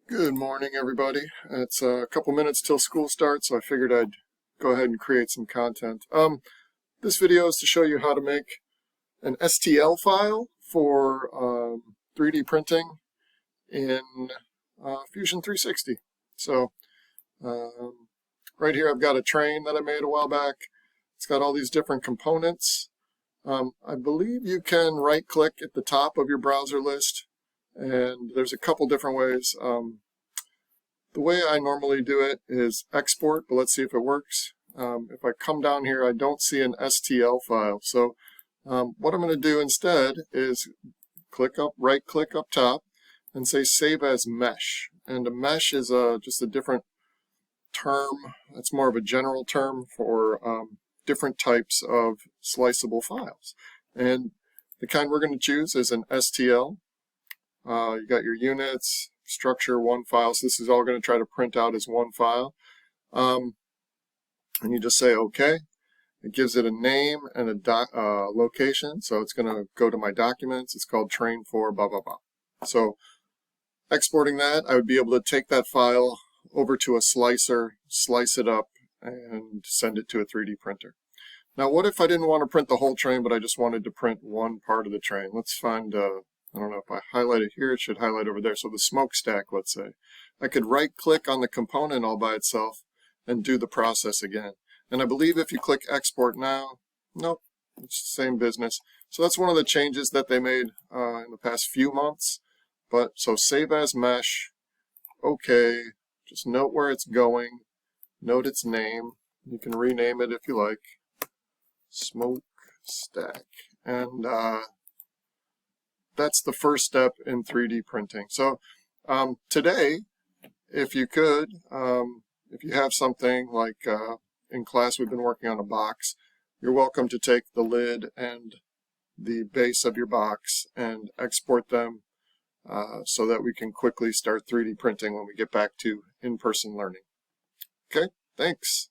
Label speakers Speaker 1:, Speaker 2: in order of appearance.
Speaker 1: Good morning, everybody. It's a couple minutes till school starts, so I figured I'd go ahead and create some content. This video is to show you how to make an STL file for 3D printing in Fusion 360. So right here I've got a train that I made a while back. It's got all these different components. I believe you can right-click at the top of your browser list, and there's a couple different ways. The way I normally do it is export, but let's see if it works. If I come down here, I don't see an STL file. So what I'm going to do instead is right-click up top, and say Save as Mesh. And a mesh is just a different term. It's more of a general term for different types of sliceable files. And the kind we're going to choose is an STL. You got your units, structure, one file. So this is all going to try to print out as one file. And you just say OK. It gives it a name and a location. So it's going to go to my documents. It's called train 4, blah, blah, blah. So exporting that, I would be able to take that file over to a slicer, slice it up, and send it to a 3D printer. Now, what if I didn't want to print the whole train, but I just wanted to print one part of the train? Let's find, I don't know if I highlight it here, it should highlight over there. So the smokestack, let's say. I could right-click on the component all by itself and do the process again. And I believe if you click Export Now, nope, it's the same business. So that's one of the changes that they made in the past few months. But so Save as Mesh, OK, just note where it's going, note its name. You can rename it if you like. Smokestack. And that's the first step in 3D printing. So today, if you could, if you have something like in class we've been working on a box, you're welcome to take the lid and the base of your box and export them so that we can quickly start 3D printing when we get back to in-person learning. Okay, thanks.